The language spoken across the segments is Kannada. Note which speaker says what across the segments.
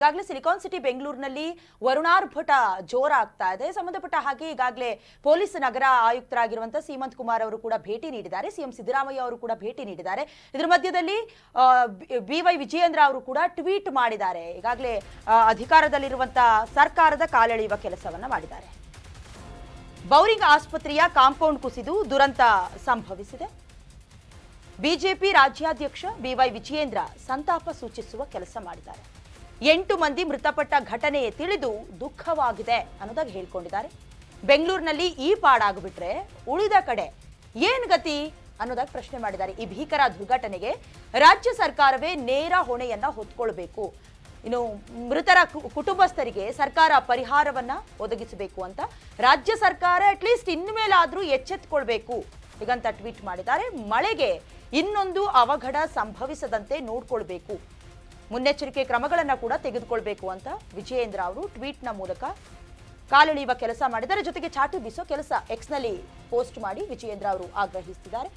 Speaker 1: ಈಗಾಗಲೇ ಸಿಲಿಕಾನ್ ಸಿಟಿ ಬೆಂಗಳೂರಿನಲ್ಲಿ ವರುಣಾರ್ಭಟ ಜೋರಾಗ್ತಾ ಇದೆ. ಸಂಬಂಧಪಟ್ಟ ಹಾಗೆ ಈಗಾಗಲೇ ಪೊಲೀಸ್ ನಗರ ಆಯುಕ್ತರಾಗಿರುವಂತಹ ಸೀಮಂತ್ ಕುಮಾರ್ ಅವರು ಕೂಡ ಭೇಟಿ ನೀಡಿದ್ದಾರೆ. ಸಿಎಂ ಸಿದ್ದರಾಮಯ್ಯ ಅವರು ಕೂಡ ಭೇಟಿ ನೀಡಿದ್ದಾರೆ. ಇದರ ಮಧ್ಯದಲ್ಲಿ ಬಿವೈ ವಿಜಯೇಂದ್ರ ಅವರು ಕೂಡ ಟ್ವೀಟ್ ಮಾಡಿದ್ದಾರೆ. ಈಗಾಗಲೇ ಅಧಿಕಾರದಲ್ಲಿರುವಂತಹ ಸರ್ಕಾರದ ಕಾಲೆಳೆಯುವ ಕೆಲಸವನ್ನ ಮಾಡಿದ್ದಾರೆ. ಬೌರಿಂಗ್ ಆಸ್ಪತ್ರೆಯ ಕಾಂಪೌಂಡ್ ಕುಸಿದು ದುರಂತ ಸಂಭವಿಸಿದೆ. ಬಿಜೆಪಿ ರಾಜ್ಯಾಧ್ಯಕ್ಷ ಬಿವೈ ವಿಜಯೇಂದ್ರ ಸಂತಾಪ ಸೂಚಿಸುವ ಕೆಲಸ ಮಾಡಿದ್ದಾರೆ. 8 ಮಂದಿ ಮೃತಪಟ್ಟ ಘಟನೆ ತಿಳಿದು ದುಃಖವಾಗಿದೆ ಅನ್ನೋದಾಗಿ ಹೇಳ್ಕೊಂಡಿದ್ದಾರೆ. ಬೆಂಗಳೂರಿನಲ್ಲಿ ಈ ಪಾಡಾಗ್ಬಿಟ್ರೆ ಉಳಿದ ಕಡೆ ಏನ್ ಗತಿ ಅನ್ನೋದಾಗಿ ಪ್ರಶ್ನೆ ಮಾಡಿದ್ದಾರೆ. ಈ ಭೀಕರ ದುರ್ಘಟನೆಗೆ ರಾಜ್ಯ ಸರ್ಕಾರವೇ ನೇರ ಹೊಣೆಯನ್ನ ಹೊತ್ಕೊಳ್ಬೇಕು. ಇನ್ನು ಮೃತರ ಕುಟುಂಬಸ್ಥರಿಗೆ ಸರ್ಕಾರ ಪರಿಹಾರವನ್ನ ಒದಗಿಸಬೇಕು ಅಂತ ರಾಜ್ಯ ಸರ್ಕಾರ ಅಟ್ಲೀಸ್ಟ್ ಇನ್ಮೇಲಾದ್ರೂ ಎಚ್ಚೆತ್ತುಕೊಳ್ಬೇಕು ಹೀಗಂತ ಟ್ವೀಟ್ ಮಾಡಿದ್ದಾರೆ. ಮಳೆಗೆ ಇನ್ನೊಂದು ಅವಘಡ ಸಂಭವಿಸದಂತೆ ನೋಡ್ಕೊಳ್ಬೇಕು, ಮುನ್ನೆಚ್ಚರಿಕೆ ಕ್ರಮಗಳನ್ನು ಕೂಡ ತೆಗೆದುಕೊಳ್ಬೇಕು ಅಂತ ವಿಜಯೇಂದ್ರ ಅವರು ಟ್ವೀಟ್ನ ಮೂಲಕ ಕಾಲೆಳೆಯುವ ಕೆಲಸ ಮಾಡಿದ್ದಾರೆ. ಜೊತೆಗೆ ಚಾಟಿ ಬೀಸೋ ಕೆಲಸ ಎಕ್ಸ್ನಲ್ಲಿ ಪೋಸ್ಟ್ ಮಾಡಿ ವಿಜಯೇಂದ್ರ ಅವರು ಆಗ್ರಹಿಸಿದ್ದಾರೆ.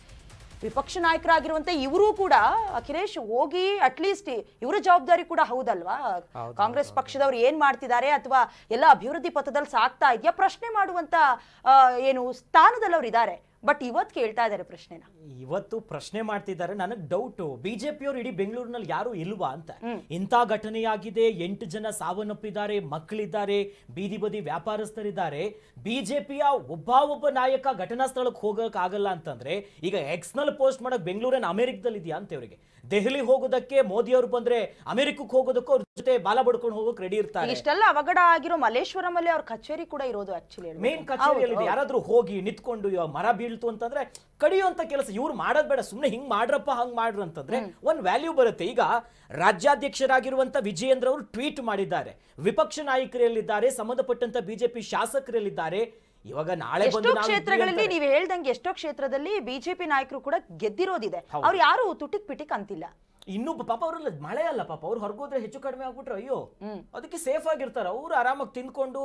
Speaker 1: ವಿಪಕ್ಷ ನಾಯಕರಾಗಿರುವಂತ ಇವರು ಕೂಡ ಅಖಿಲೇಶ್ ಹೋಗಿ ಅಟ್ಲೀಸ್ಟ್ ಇವರ ಜವಾಬ್ದಾರಿ ಕೂಡ ಹೌದಲ್ವಾ, ಕಾಂಗ್ರೆಸ್ ಪಕ್ಷದವರು ಏನ್ ಮಾಡ್ತಿದ್ದಾರೆ ಅಥವಾ ಎಲ್ಲ ಅಭಿವೃದ್ಧಿ ಪಥದಲ್ಲಿ ಸಾಗ್ತಾ ಇದೆಯಾ ಪ್ರಶ್ನೆ ಮಾಡುವಂತ ಏನು ಸ್ಥಾನದಲ್ಲಿ ಅವರು ಇದ್ದಾರೆ. ಬಟ್ ಇವತ್ತು ಕೇಳ್ತಾ ಇದ್ದಾರೆ ಪ್ರಶ್ನೆನ,
Speaker 2: ಇವತ್ತು ಪ್ರಶ್ನೆ ಮಾಡ್ತಿದ್ದಾರೆ. ನನಗೆ ಡೌಟ್, ಬಿಜೆಪಿಯವರು ಇಡೀ ಬೆಂಗಳೂರಿನಲ್ಲಿ ಯಾರು ಇಲ್ವಾ ಅಂತ. ಇಂಥ ಘಟನೆಯಾಗಿದೆ, 8 ಜನ ಸಾವನ್ನಪ್ಪಿದ್ದಾರೆ, ಮಕ್ಕಳಿದ್ದಾರೆ, ಬೀದಿ ಬದಿ ವ್ಯಾಪಾರಸ್ಥರಿದ್ದಾರೆ. ಬಿಜೆಪಿಯ ಒಬ್ಬ ನಾಯಕ ಘಟನಾ ಸ್ಥಳಕ್ಕೆ ಹೋಗಕ್ ಆಗಲ್ಲ ಅಂತಂದ್ರೆ ಈಗ ಎಕ್ಸ್ ನಲ್ಲಿ ಪೋಸ್ಟ್ ಮಾಡಕ್ ಬೆಂಗಳೂರಿನ ಅಮೆರಿಕದಲ್ಲಿ ಇದೆಯಾ ಅಂತ ಇವರಿಗೆ. ದೆಹಲಿ ಹೋಗೋದಕ್ಕೆ ಮೋದಿ ಅವರು ಬಂದ್ರೆ ಅಮೆರಿಕಕ್ಕೆ ಹೋಗೋದಕ್ಕೂ ಅವ್ರ ಜೊತೆ ಬಾಲ ಬಡ್ಕೊಂಡು ಹೋಗೋಕ್ ರೆಡಿ ಇರ್ತಾರೆ.
Speaker 1: ಇಷ್ಟೆಲ್ಲ ಅವಘಡ ಆಗಿರೋ ಮಲ್ಲೇಶ್ವರಂ ಅಲ್ಲಿ ಅವ್ರ ಕಚೇರಿ ಕೂಡ ಇರೋದು. ಆಕ್ಚುಲಿ
Speaker 2: ಮೇನ್ ಕಚೇರಿಯಲ್ಲಿ ಯಾರಾದ್ರೂ ಹೋಗಿ ನಿಂತ್ಕೊಂಡು ಮರ ಬೀಳ್ತು ಅಂತಂದ್ರೆ ಕಡಿಯುವಂತ ಕೆಲಸ ಇವ್ರು ಮಾಡೋದ್ ಬೇಡ, ಸುಮ್ನೆ ಹಿಂಗ್ ಮಾಡ್ರಪ್ಪ ಹಂಗ್ ಮಾಡ್ರು ಅಂತಂದ್ರೆ ಒಂದ್ ವ್ಯಾಲ್ಯೂ ಬರುತ್ತೆ. ಈಗ ರಾಜ್ಯಾಧ್ಯಕ್ಷರಾಗಿರುವಂತ ವಿಜಯೇಂದ್ರ ಅವರು ಟ್ವೀಟ್ ಮಾಡಿದ್ದಾರೆ. ವಿಪಕ್ಷ ನಾಯಕರಲ್ಲಿದ್ದಾರೆ, ಸಂಬಂಧಪಟ್ಟಂತ ಬಿಜೆಪಿ ಶಾಸಕರಲ್ಲಿದ್ದಾರೆ. ಇವಾಗ ನಾಳೆ
Speaker 1: ಎಷ್ಟೋ ಕ್ಷೇತ್ರಗಳಲ್ಲಿ ನೀವು ಹೇಳ್ದಂಗೆ ಎಷ್ಟೋ ಕ್ಷೇತ್ರದಲ್ಲಿ ಬಿಜೆಪಿ ನಾಯಕರು ಕೂಡ ಗೆದ್ದಿರೋದಿದೆ. ಅವ್ರು ಯಾರು ತುಟಿಕ್ ಪಿಟಿಕ್ ಅಂತಿಲ್ಲ.
Speaker 2: ಇನ್ನು ಪಾಪ ಅವ್ರಲ್ಲ ಮಳೆ ಅಲ್ಲ, ಪಾಪ ಅವ್ರು ಹೊರಗೋದ್ರೆ ಹೆಚ್ಚು ಕಡಿಮೆ ಆಗ್ಬಿಟ್ರೆ ಅಯ್ಯೋ ಅದಕ್ಕೆ ಸೇಫ್ ಆಗಿರ್ತಾರೆ. ಅವ್ರು ಆರಾಮಾಗಿ ತಿನ್ಕೊಂಡು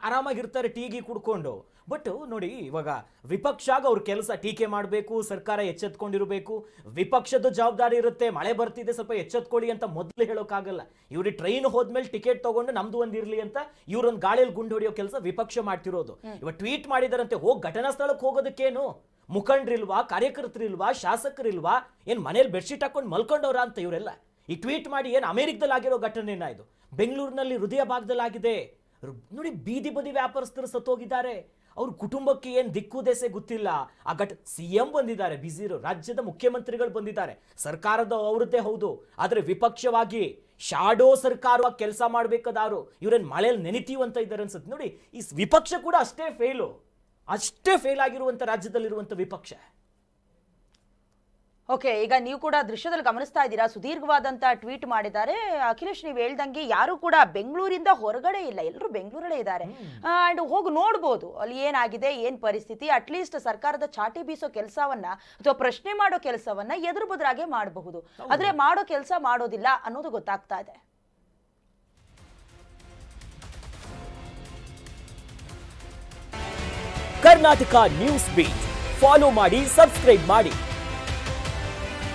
Speaker 2: ಆರಾಮಾಗಿರ್ತಾರೆ, ಟೀಗಿ ಕುಡ್ಕೊಂಡು. ಬಟ್ ನೋಡಿ, ಇವಾಗ ವಿಪಕ್ಷ ಅವ್ರ ಕೆಲಸ ಟೀಕೆ ಮಾಡಬೇಕು, ಸರ್ಕಾರ ಎಚ್ಚೆತ್ಕೊಂಡಿರ್ಬೇಕು. ವಿಪಕ್ಷದ ಜವಾಬ್ದಾರಿ ಇರುತ್ತೆ, ಮಳೆ ಬರ್ತಿದೆ ಸ್ವಲ್ಪ ಎಚ್ಚೆತ್ಕೊಳ್ಳಿ ಅಂತ ಮೊದಲು ಹೇಳೋಕ್ಕಾಗಲ್ಲ. ಇವ್ರಿಗೆ ಟ್ರೈನ್ ಹೋದ್ಮೇಲೆ ಟಿಕೆಟ್ ತಗೊಂಡು ನಮ್ದು ಒಂದಿರ್ಲಿ ಅಂತ ಇವ್ರೊಂದು ಗಾಳಿಯಲ್ಲಿ ಗುಂಡು ಹೊಡಿಯೋ ಕೆಲಸ ವಿಪಕ್ಷ ಮಾಡ್ತಿರೋದು. ಇವಾಗ ಟ್ವೀಟ್ ಮಾಡಿದಾರಂತೆ, ಹೋಗಿ ಘಟನಾ ಸ್ಥಳಕ್ಕೆ ಹೋಗೋದಕ್ಕೇನು ಮುಖಂಡ್ರಿಲ್ವಾ, ಕಾರ್ಯಕರ್ತರಿಲ್ವಾ, ಶಾಸಕರಿಲ್ವಾ, ಏನ್ ಮನೇಲಿ ಬೆಡ್ಶೀಟ್ ಹಾಕೊಂಡು ಮಲ್ಕೊಂಡವ್ರ ಅಂತ ಇವರೆಲ್ಲ ಈ ಟ್ವೀಟ್ ಮಾಡಿ ಏನ್ ಅಮೆರಿಕದಲ್ಲಿ ಆಗಿರೋ ಘಟನೆನ ಇದು ಬೆಂಗಳೂರಿನಲ್ಲಿ ಹೃದಯ ಭಾಗದಲ್ಲಿ ಆಗಿದೆ. ನೋಡಿ, ಬೀದಿ ಬದಿ ವ್ಯಾಪಾರಸ್ಥರು ಸತ್ತೋಗಿದ್ದಾರೆ. ಅವ್ರ ಕುಟುಂಬಕ್ಕೆ ಏನ್ ದಿಕ್ಕು ದೆಸೆ ಗೊತ್ತಿಲ್ಲ. ಆ ಸಿಎಂ ಬಂದಿದ್ದಾರೆ, ಬಿಸಿ ಇರೋ ರಾಜ್ಯದ ಮುಖ್ಯಮಂತ್ರಿಗಳು ಬಂದಿದ್ದಾರೆ, ಸರ್ಕಾರದ ಅವ್ರದ್ದೇ ಹೌದು. ಆದ್ರೆ ವಿಪಕ್ಷವಾಗಿ ಶಾಡೋ ಸರ್ಕಾರ ಕೆಲಸ ಮಾಡ್ಬೇಕಾದ್ರು ಇವ್ರೇನ್ ಮಳೆಯಲ್ಲಿ ನೆನಿತೀವಂತ ಇದ್ದಾರೆ ಅನ್ಸುತ್ತೆ. ನೋಡಿ, ಈ ವಿಪಕ್ಷ ಕೂಡ ಅಷ್ಟೇ ಫೇಲ್ ಆಗಿರುವಂತ ರಾಜ್ಯದಲ್ಲಿರುವಂತ ವಿಪಕ್ಷ.
Speaker 1: ಓಕೆ, ಈಗ ನೀವು ಕೂಡ ದೃಶ್ಯದಲ್ಲಿ ಗಮನಿಸ್ತಾ ಇದ್ದೀರಾ, ಸುದೀರ್ಘವಾದಂತ ಟ್ವೀಟ್ ಮಾಡಿದ್ದಾರೆ. ಅಖಿಲೇಶ್ ನೀವು ಹೇಳ್ದಂಗೆ ಯಾರು ಕೂಡ ಬೆಂಗಳೂರಿಂದ ಹೊರಗಡೆ ಇಲ್ಲ, ಎಲ್ಲರೂ ಬೆಂಗಳೂರಲ್ಲೇ ಇದ್ದಾರೆ. ಅಂಡ್ ಹೋಗಿ ನೋಡ್ಬೋದು ಅಲ್ಲಿ ಏನಾಗಿದೆ, ಏನ್ ಪರಿಸ್ಥಿತಿ. ಅಟ್ಲೀಸ್ಟ್ ಸರ್ಕಾರದ ಚಾಟಿ ಬೀಸೋ ಕೆಲಸವನ್ನ ಅಥವಾ ಪ್ರಶ್ನೆ ಮಾಡೋ ಕೆಲಸವನ್ನ ಎದುರು ಬದುರಾಗೆ ಮಾಡಬಹುದು. ಆದ್ರೆ ಮಾಡೋ ಕೆಲಸ ಮಾಡೋದಿಲ್ಲ ಅನ್ನೋದು ಗೊತ್ತಾಗ್ತಾ ಇದೆ.
Speaker 2: ಕರ್ನಾಟಕ ನ್ಯೂಸ್ ಬೀಟ್ ಫಾಲೋ ಮಾಡಿ, ಸಬ್ಸ್ಕ್ರೈಬ್ ಮಾಡಿ.